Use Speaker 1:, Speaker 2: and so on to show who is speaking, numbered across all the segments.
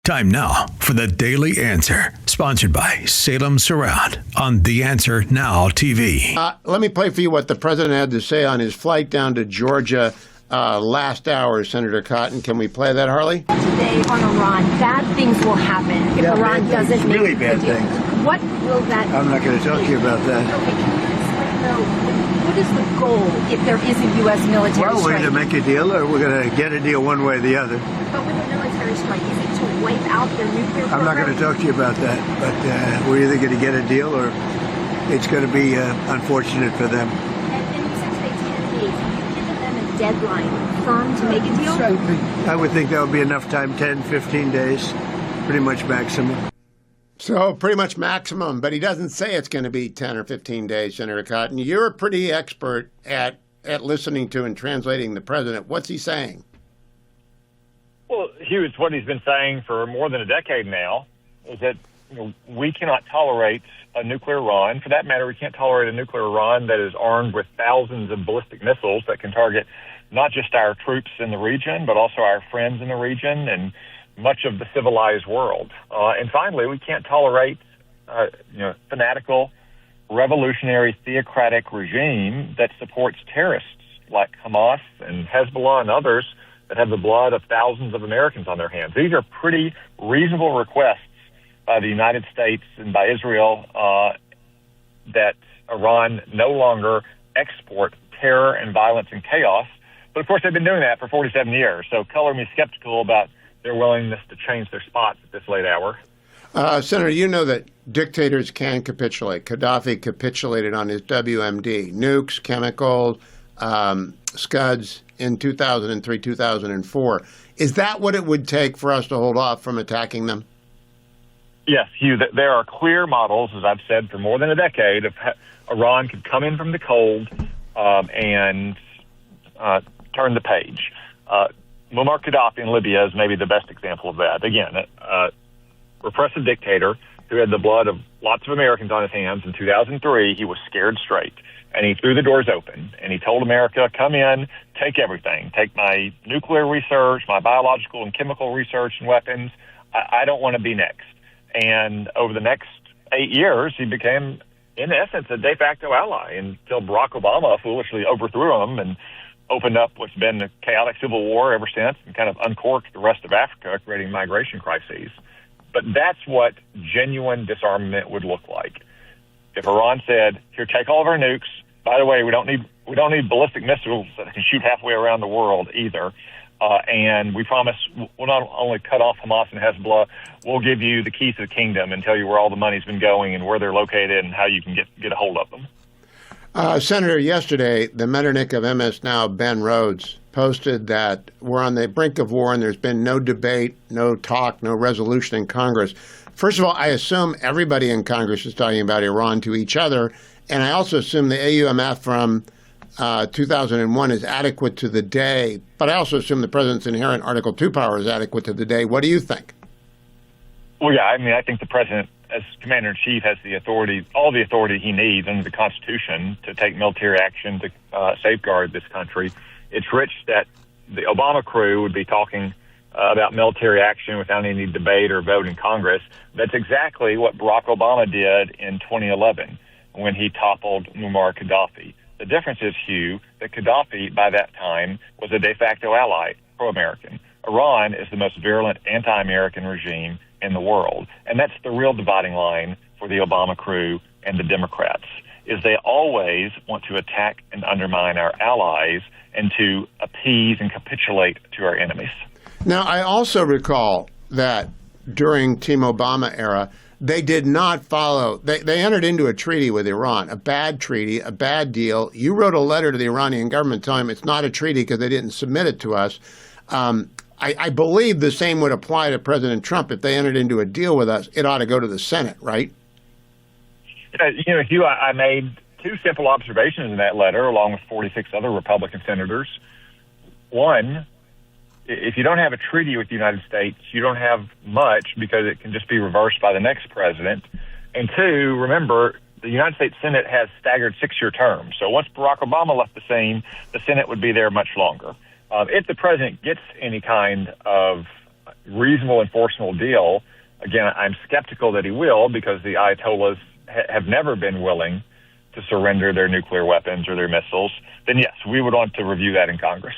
Speaker 1: Time now for the Daily Answer, sponsored by Salem Surround on The Answer Now TV.
Speaker 2: Let me play for you what the president had to say on his flight down to Georgia last hour, Senator Cotton. Can we play that, Harley?
Speaker 3: Today on Iran, bad things will happen if Iran doesn't make
Speaker 4: really bad things.
Speaker 3: What will that?
Speaker 4: I'm not going to talk to you about that.
Speaker 3: Okay, can you explain though, what is the goal if there is a U.S. military
Speaker 4: Well, we're
Speaker 3: strike?
Speaker 4: going to make a deal, or we're going to get a deal one way or the other.
Speaker 3: But with a military strike, is it to wipe out their nuclear program?
Speaker 4: I'm not going to talk to you about that, but we're either going to get a deal or it's going to be unfortunate for them.
Speaker 3: And you said today 10 days. Have you given them a deadline firm to make a deal?
Speaker 4: I would think that would be enough time, 10, 15 days, pretty much maximum.
Speaker 2: So pretty much maximum, but he doesn't say it's going to be 10 or 15 days, Senator Cotton. You're a pretty expert at listening to and translating the president. What's he saying?
Speaker 5: Well, Hugh, it's what he's been saying for more than a decade now, is that we cannot tolerate a nuclear Iran. For that matter, we can't tolerate a nuclear Iran that is armed with thousands of ballistic missiles that can target not just our troops in the region, but also our friends in the region and much of the civilized world. And finally, we can't tolerate fanatical, revolutionary, theocratic regime that supports terrorists like Hamas and Hezbollah and others that have the blood of thousands of Americans on their hands. These are pretty reasonable requests by the United States and by Israel that Iran no longer export terror and violence and chaos. But, of course, they've been doing that for 47 years. So color me skeptical about their willingness to change their spots at this late hour.
Speaker 2: Senator, you know that dictators can capitulate. Gaddafi capitulated on his WMD, nukes, chemicals, Scuds in 2003, 2004. Is that what it would take for us to hold off from attacking them?
Speaker 5: Yes, Hugh, there are clear models, as I've said for more than a decade, of Iran could come in from the cold and turn the page. Muammar Gaddafi in Libya is maybe the best example of that. Again, a repressive dictator who had the blood of lots of Americans on his hands. In 2003, he was scared straight, and he threw the doors open, and he told America, come in, take everything. Take my nuclear research, my biological and chemical research and weapons. I don't want to be next. And over the next 8 years, he became, in essence, a de facto ally until Barack Obama foolishly overthrew him and opened up what's been a chaotic civil war ever since and kind of uncorked the rest of Africa, creating migration crises. But that's what genuine disarmament would look like. If Iran said, here, take all of our nukes. By the way, we don't need ballistic missiles that can shoot halfway around the world either. And we promise we'll not only cut off Hamas and Hezbollah, we'll give you the keys to the kingdom and tell you where all the money's been going and where they're located and how you can get a hold of them.
Speaker 2: Senator, yesterday, the Metternich of MS Now, Ben Rhodes, posted that we're on the brink of war and there's been no debate, no talk, no resolution in Congress. First of all, I assume everybody in Congress is talking about Iran to each other, and I also assume the AUMF from 2001 is adequate to the day, but I also assume the president's inherent Article 2 power is adequate to the day. What do you think?
Speaker 5: Well, yeah, I think the president, as commander-in-chief, has the authority, all the authority he needs under the Constitution to take military action to safeguard this country. It's rich that the Obama crew would be talking about military action without any debate or vote in Congress. That's exactly what Barack Obama did in 2011 when he toppled Muammar Gaddafi. The difference is, Hugh, that Gaddafi, by that time, was a de facto ally, pro-American. Iran is the most virulent anti-American regime in the world. And that's the real dividing line for the Obama crew and the Democrats, is they always want to attack and undermine our allies and to appease and capitulate to our enemies.
Speaker 2: Now, I also recall that during Team Obama era, they did not follow. They entered into a treaty with Iran, a bad treaty, a bad deal. You wrote a letter to the Iranian government telling them it's not a treaty because they didn't submit it to us. I believe the same would apply to President Trump. If they entered into a deal with us, it ought to go to the Senate, right?
Speaker 5: Hugh, I made two simple observations in that letter, along with 46 other Republican senators. One, if you don't have a treaty with the United States, you don't have much because it can just be reversed by the next president. And two, remember, the United States Senate has staggered 6-year terms. So once Barack Obama left the scene, the Senate would be there much longer. If the president gets any kind of reasonable, enforceable deal. Again, I'm skeptical that he will, because the Ayatollahs have never been willing to surrender their nuclear weapons or their missiles. Then yes, we would want to review that in Congress.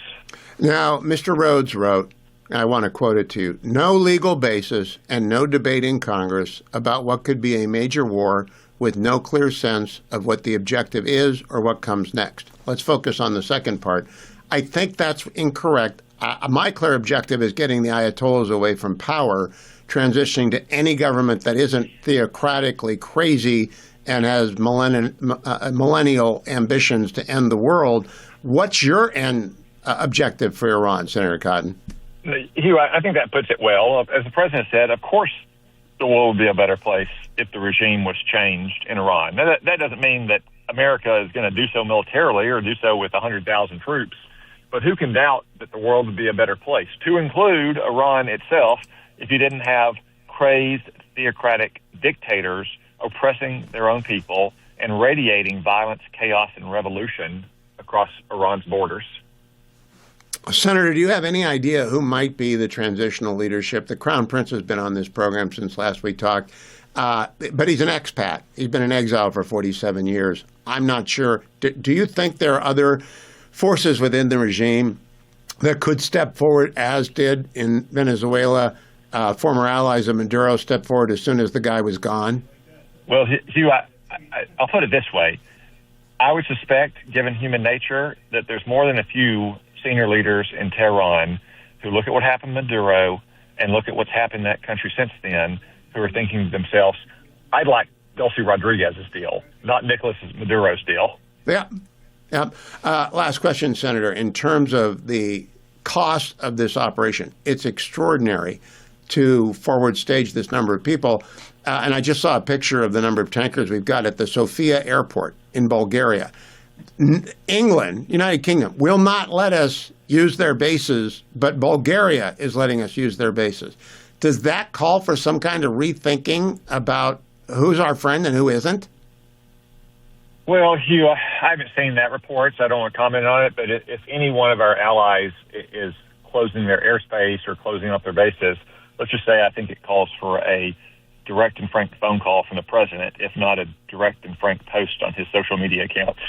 Speaker 2: Now, Mr. Rhodes wrote, I want to quote it to you, no legal basis and no debate in Congress about what could be a major war with no clear sense of what the objective is or what comes next. Let's focus on the second part. I think that's incorrect. My clear objective is getting the Ayatollahs away from power, transitioning to any government that isn't theocratically crazy and has millennial ambitions to end the world. What's your end objective for Iran, Senator Cotton?
Speaker 5: Hugh, I think that puts it well. As the president said, of course the world would be a better place if the regime was changed in Iran. Now, that doesn't mean that America is going to do so militarily or do so with 100,000 troops, but who can doubt that the world would be a better place, to include Iran itself, if you didn't have crazed theocratic dictators oppressing their own people and radiating violence, chaos, and revolution across Iran's borders.
Speaker 2: Senator, do you have any idea who might be the transitional leadership? The Crown Prince has been on this program since last we talked, but he's an expat. He's been in exile for 47 years. I'm not sure. Do you think there are other forces within the regime that could step forward, as did in Venezuela? Former allies of Maduro stepped forward as soon as the guy was gone?
Speaker 5: Well, Hugh, I'll put it this way. I would suspect, given human nature, that there's more than a few senior leaders in Tehran who look at what happened to Maduro and look at what's happened in that country since then, who are thinking to themselves, I'd like Delcy Rodriguez's deal, not Nicolas Maduro's deal.
Speaker 2: Yeah. Last question, Senator. In terms of the cost of this operation, it's extraordinary to forward stage this number of people. And I just saw a picture of the number of tankers we've got at the Sofia airport in Bulgaria. England, United Kingdom, will not let us use their bases, but Bulgaria is letting us use their bases. Does that call for some kind of rethinking about who's our friend and who isn't?
Speaker 5: Well, Hugh, I haven't seen that report, so I don't want to comment on it. But if any one of our allies is closing their airspace or closing up their bases, let's just say I think it calls for a direct and frank phone call from the president, if not a direct and frank post on his social media accounts.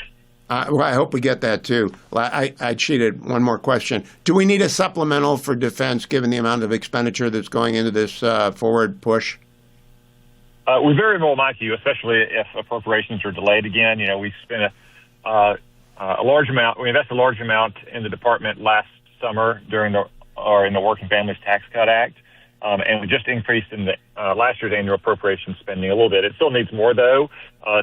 Speaker 2: Well, I hope we get that, too. I cheated. One more question. Do we need a supplemental for defense, given the amount of expenditure that's going into this forward push?
Speaker 5: We very well might, Hugh, especially if appropriations are delayed again. We spent a large amount. We invested a large amount in the department last summer in the Working Families Tax Cut Act. And we just increased in the last year's annual appropriation spending a little bit. It still needs more, though,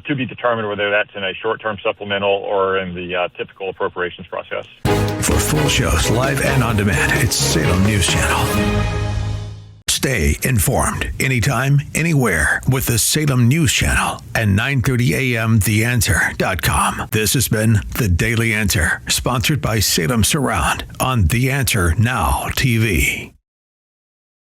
Speaker 5: to be determined whether that's in a short-term supplemental or in the typical appropriations process.
Speaker 1: For full shows, live and on demand, it's Salem News Channel. Stay informed anytime, anywhere with the Salem News Channel and 9:30 a.m. TheAnswer.com. This has been The Daily Answer, sponsored by Salem Surround on The Answer Now TV.